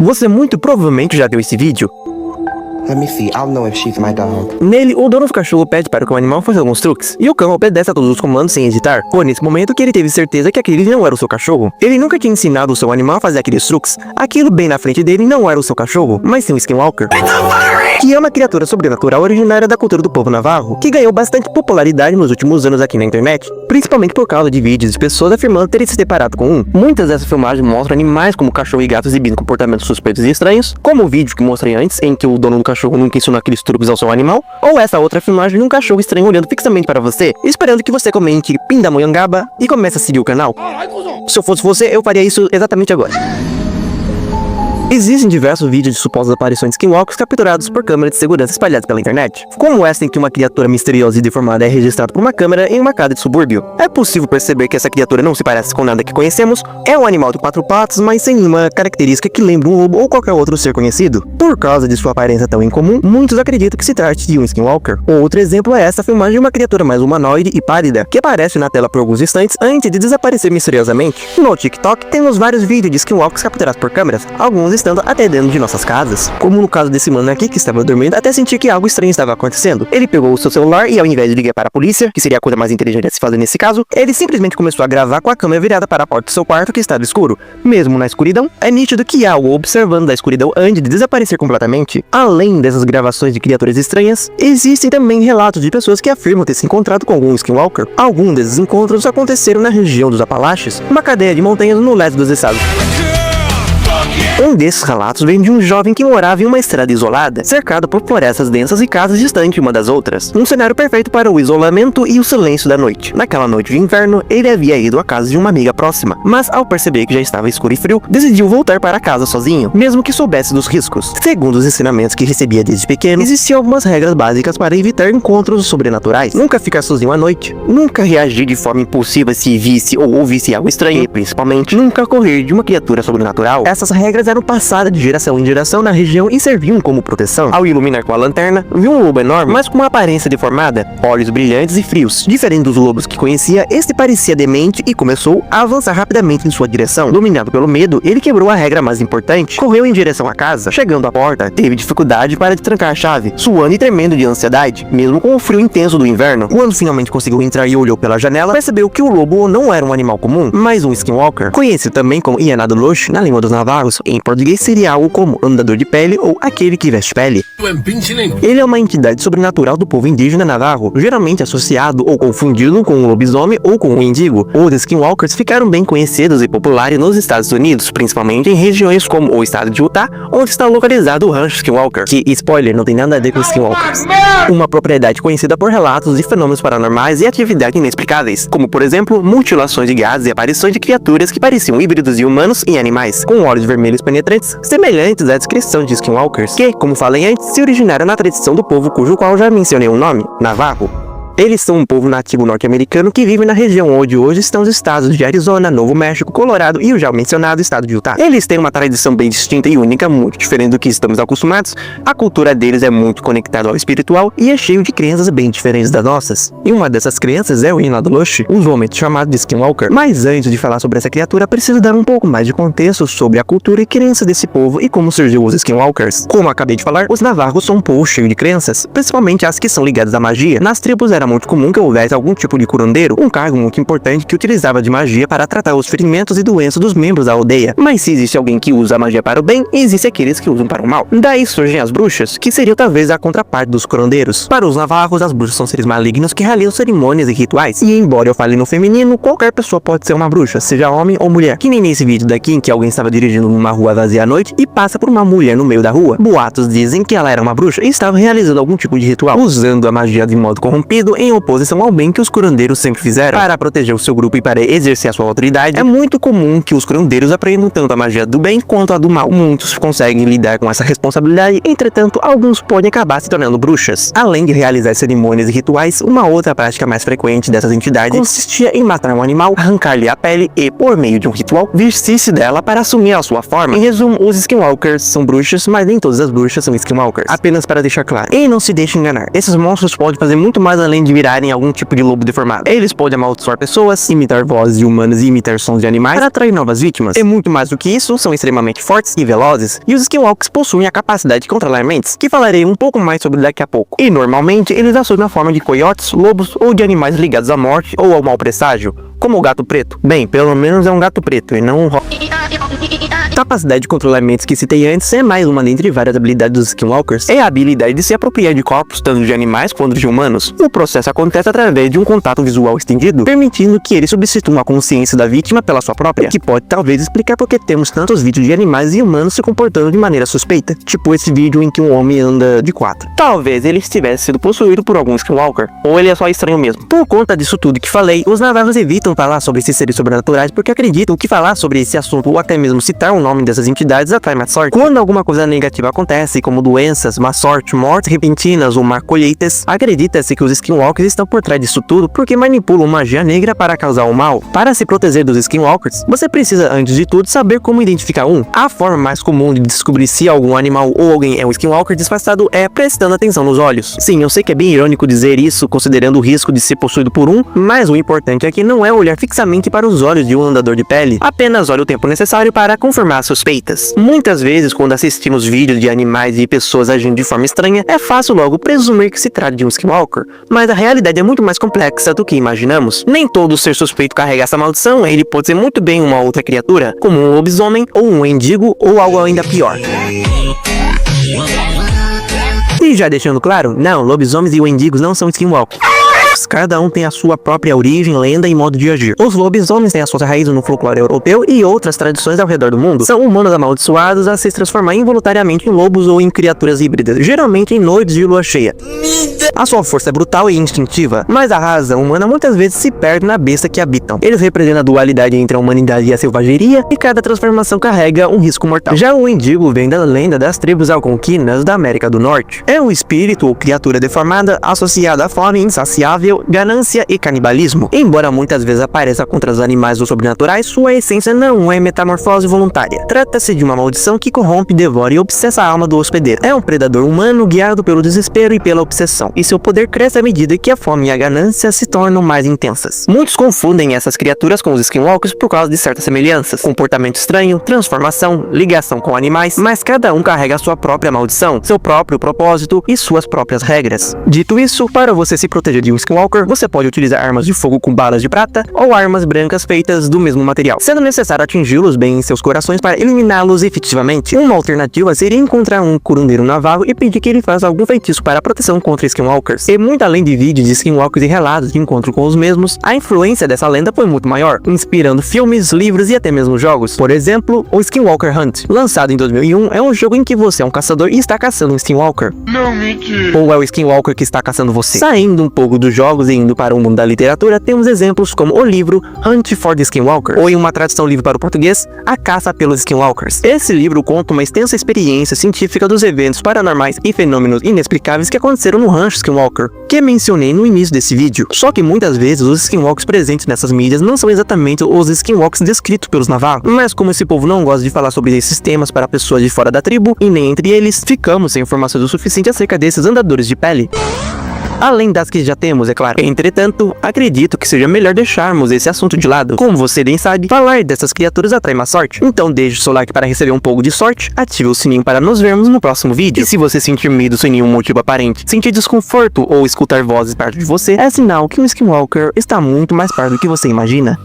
Você muito provavelmente já viu esse vídeo. Let me see, I'll know if she's my dog. Nele, o dono do cachorro pede para que o animal faça alguns truques, e o cão obedece a todos os comandos sem hesitar. Foi nesse momento que ele teve certeza que aquele não era o seu cachorro. Ele nunca tinha ensinado o seu animal a fazer aqueles truques. Aquilo bem na frente dele não era o seu cachorro, mas sim um Skinwalker, que é uma criatura sobrenatural originária da cultura do povo navarro, que ganhou bastante popularidade nos últimos anos aqui na internet, principalmente por causa de vídeos de pessoas afirmando terem se deparado com um. Muitas dessas filmagens mostram animais como cachorro e gato exibindo comportamentos suspeitos e estranhos, como o vídeo que mostrei antes, em que o dono do cachorro nunca ensinou aqueles truques ao seu animal, ou essa outra filmagem de um cachorro estranho olhando fixamente para você, esperando que você comente Pindamonhangaba e comece a seguir o canal. Se eu fosse você, eu faria isso exatamente agora. Existem diversos vídeos de supostas aparições de Skinwalkers capturados por câmeras de segurança espalhadas pela internet, como essa em que uma criatura misteriosa e deformada é registrada por uma câmera em uma casa de subúrbio. É possível perceber que essa criatura não se parece com nada que conhecemos, é um animal de 4 patas, mas sem nenhuma característica que lembre um lobo ou qualquer outro ser conhecido. Por causa de sua aparência tão incomum, muitos acreditam que se trate de um Skinwalker. Outro exemplo é essa filmagem de uma criatura mais humanoide e pálida, que aparece na tela por alguns instantes antes de desaparecer misteriosamente. No TikTok temos vários vídeos de Skinwalkers capturados por câmeras, alguns estando até dentro de nossas casas, como no caso desse mano aqui que estava dormindo até sentir que algo estranho estava acontecendo. Ele pegou o seu celular e ao invés de ligar para a polícia, que seria a coisa mais inteligente a se fazer nesse caso, ele simplesmente começou a gravar com a câmera virada para a porta do seu quarto que estava escuro. Mesmo na escuridão, é nítido que há algo observando da escuridão antes de desaparecer completamente. Além dessas gravações de criaturas estranhas, existem também relatos de pessoas que afirmam ter se encontrado com algum Skinwalker. Alguns desses encontros aconteceram na região dos Apalaches, uma cadeia de montanhas no leste dos estados. Um desses relatos vem de um jovem que morava em uma estrada isolada, cercado por florestas densas e casas distantes uma das outras. Um cenário perfeito para o isolamento e o silêncio da noite. Naquela noite de inverno, ele havia ido à casa de uma amiga próxima, mas ao perceber que já estava escuro e frio, decidiu voltar para casa sozinho, mesmo que soubesse dos riscos. Segundo os ensinamentos que recebia desde pequeno, existiam algumas regras básicas para evitar encontros sobrenaturais. Nunca ficar sozinho à noite, nunca reagir de forma impulsiva se visse ou ouvisse algo estranho, e principalmente, nunca correr de uma criatura sobrenatural. Essas regras eram passadas de geração em geração na região e serviam como proteção. Ao iluminar com a lanterna, viu um lobo enorme, mas com uma aparência deformada, olhos brilhantes e frios. Diferente dos lobos que conhecia, este parecia demente e começou a avançar rapidamente em sua direção. Dominado pelo medo, ele quebrou a regra mais importante, correu em direção à casa. Chegando à porta, teve dificuldade para destrancar a chave, suando e tremendo de ansiedade, mesmo com o frio intenso do inverno. Quando finalmente conseguiu entrar e olhou pela janela, percebeu que o lobo não era um animal comum, mas um Skinwalker, conhecido também como Ianadolosh na língua dos navarros. Em português seria algo como andador de pele ou aquele que veste pele. Ele é uma entidade sobrenatural do povo indígena navarro, geralmente associado ou confundido com um lobisomem ou com um mendigo. Os Skinwalkers ficaram bem conhecidos e populares nos Estados Unidos, principalmente em regiões como o estado de Utah, onde está localizado o rancho Skinwalker, que, spoiler, não tem nada a ver com Skinwalkers. Uma propriedade conhecida por relatos de fenômenos paranormais e atividades inexplicáveis, como por exemplo, mutilações de gases e aparições de criaturas que pareciam híbridos de humanos e animais, com olhos vermelhos penetrantes, semelhantes à descrição de Skinwalkers, que, como falei antes, se originaram na tradição do povo cujo qual já mencionei o nome, Navarro. Eles são um povo nativo norte-americano que vive na região onde hoje estão os estados de Arizona, Novo México, Colorado e o já mencionado estado de Utah. Eles têm uma tradição bem distinta e única, muito diferente do que estamos acostumados. A cultura deles é muito conectada ao espiritual e é cheio de crenças bem diferentes das nossas. E uma dessas crenças é o Ianadolosh, usualmente chamado de Skinwalker. Mas antes de falar sobre essa criatura, preciso dar um pouco mais de contexto sobre a cultura e crença desse povo e como surgiu os Skinwalkers. Como acabei de falar, os navarros são um povo cheio de crenças, principalmente as que são ligadas à magia. Nas tribos era muito comum que houvesse algum tipo de curandeiro, um cargo muito importante que utilizava de magia para tratar os ferimentos e doenças dos membros da aldeia. Mas se existe alguém que usa a magia para o bem, existe aqueles que usam para o mal. Daí surgem as bruxas, que seriam talvez a contraparte dos curandeiros. Para os navarros, as bruxas são seres malignos que realizam cerimônias e rituais. E embora eu fale no feminino, qualquer pessoa pode ser uma bruxa, seja homem ou mulher. Que nem nesse vídeo daqui em que alguém estava dirigindo numa rua vazia à noite e passa por uma mulher no meio da rua. Boatos dizem que ela era uma bruxa e estava realizando algum tipo de ritual, usando a magia de modo corrompido em oposição ao bem que os curandeiros sempre fizeram. Para proteger o seu grupo e para exercer a sua autoridade, é muito comum que os curandeiros aprendam tanto a magia do bem quanto a do mal. Muitos conseguem lidar com essa responsabilidade, entretanto, alguns podem acabar se tornando bruxas. Além de realizar cerimônias e rituais, uma outra prática mais frequente dessas entidades consistia em matar um animal, arrancar-lhe a pele e, por meio de um ritual, vestir-se dela para assumir a sua forma. Em resumo, os Skinwalkers são bruxas, mas nem todas as bruxas são Skinwalkers. Apenas para deixar claro. E não se deixe enganar, esses monstros podem fazer muito mais além de de virarem algum tipo de lobo deformado. Eles podem amaldiçoar pessoas, imitar vozes de humanos e imitar sons de animais para atrair novas vítimas. E muito mais do que isso, são extremamente fortes e velozes, e os Skinwalkers possuem a capacidade de controlar mentes, que falarei um pouco mais sobre daqui a pouco. E normalmente eles assumem a forma de coiotes, lobos ou de animais ligados à morte ou ao mau presságio, como o gato preto. Bem, pelo menos é um gato preto e não um capacidade de controlar mentes que citei antes é mais uma dentre várias habilidades dos Skinwalkers. É a habilidade de se apropriar de corpos tanto de animais quanto de humanos. O processo acontece através de um contato visual estendido, permitindo que ele substitua a consciência da vítima pela sua própria, que pode talvez explicar porque temos tantos vídeos de animais e humanos se comportando de maneira suspeita, tipo esse vídeo em que um homem anda de 4. Talvez ele estivesse sido possuído por algum Skinwalker, ou ele é só estranho mesmo. Por conta disso tudo que falei, os navarros evitam falar sobre esses seres sobrenaturais porque acreditam que falar sobre esse assunto ou até mesmo citar o nome dessas entidades atrai má sorte. Quando alguma coisa negativa acontece, como doenças, má sorte, mortes repentinas ou má colheitas, acredita-se que os Skinwalkers estão por trás disso tudo porque manipulam magia negra para causar o mal. Para se proteger dos Skinwalkers, você precisa antes de tudo saber como identificar um. A forma mais comum de descobrir se algum animal ou alguém é um Skinwalker disfarçado é prestando atenção nos olhos. Sim, eu sei que é bem irônico dizer isso considerando o risco de ser possuído por um, mas o importante aqui não é olhar fixamente para os olhos de um andador de pele, apenas olhe o tempo necessário para confirmar suspeitas. Muitas vezes, quando assistimos vídeos de animais e pessoas agindo de forma estranha, é fácil logo presumir que se trata de um Skinwalker, mas a realidade é muito mais complexa do que imaginamos. Nem todo ser suspeito carrega essa maldição, ele pode ser muito bem uma outra criatura, como um lobisomem, ou um mendigo, ou algo ainda pior. E já deixando claro, não, lobisomens e mendigos não são Skinwalkers. Cada um tem a sua própria origem, lenda e modo de agir. Os lobisomens têm as suas raízes no folclore europeu e outras tradições ao redor do mundo. São humanos amaldiçoados a se transformar involuntariamente em lobos ou em criaturas híbridas, geralmente em noites de lua cheia. A sua força é brutal e instintiva, mas a raça humana muitas vezes se perde na besta que habitam. Eles representam a dualidade entre a humanidade e a selvageria, e cada transformação carrega um risco mortal. Já o mendigo vem da lenda das tribos algonquinas da América do Norte. É um espírito ou criatura deformada associada à fome insaciável, ganância e canibalismo. Embora muitas vezes apareça contra os animais ou sobrenaturais, sua essência não é metamorfose voluntária. Trata-se de uma maldição que corrompe, devora e obsessa a alma do hospedeiro. É um predador humano guiado pelo desespero e pela obsessão, e seu poder cresce à medida que a fome e a ganância se tornam mais intensas. Muitos confundem essas criaturas com os Skinwalkers por causa de certas semelhanças, comportamento estranho, transformação, ligação com animais, mas cada um carrega a sua própria maldição, seu próprio propósito e suas próprias regras. Dito isso, para você se proteger de um Skinwalker, você pode utilizar armas de fogo com balas de prata ou armas brancas feitas do mesmo material, sendo necessário atingi-los bem em seus corações para eliminá-los efetivamente. Uma alternativa seria encontrar um curandeiro navarro e pedir que ele faça algum feitiço para proteção contra Skinwalkers. E muito além de vídeos de Skinwalkers e relatos de encontro com os mesmos, a influência dessa lenda foi muito maior, inspirando filmes, livros e até mesmo jogos. Por exemplo, o Skinwalker Hunt, lançado em 2001, é um jogo em que você é um caçador e está caçando um Skinwalker. Não, mentira. Ou é o Skinwalker que está caçando você. Saindo um pouco dos jogos e indo para o mundo da literatura, temos exemplos como o livro Hunt for the Skinwalker, ou em uma tradução livre para o português, A Caça pelos Skinwalkers. Esse livro conta uma extensa experiência científica dos eventos paranormais e fenômenos inexplicáveis que aconteceram no rancho Skinwalker, que mencionei no início desse vídeo. Só que muitas vezes os Skinwalkers presentes nessas mídias não são exatamente os Skinwalkers descritos pelos navarros, mas como esse povo não gosta de falar sobre esses temas para pessoas de fora da tribo, e nem entre eles, ficamos sem informações o suficiente acerca desses andadores de pele. Além das que já temos, é claro. Entretanto, acredito que seja melhor deixarmos esse assunto de lado. Como você bem sabe, falar dessas criaturas atrai má sorte. Então deixe o seu like para receber um pouco de sorte, ative o sininho para nos vermos no próximo vídeo. E se você sentir medo sem nenhum motivo aparente, sentir desconforto ou escutar vozes perto de você, é sinal que um Skinwalker está muito mais perto do que você imagina.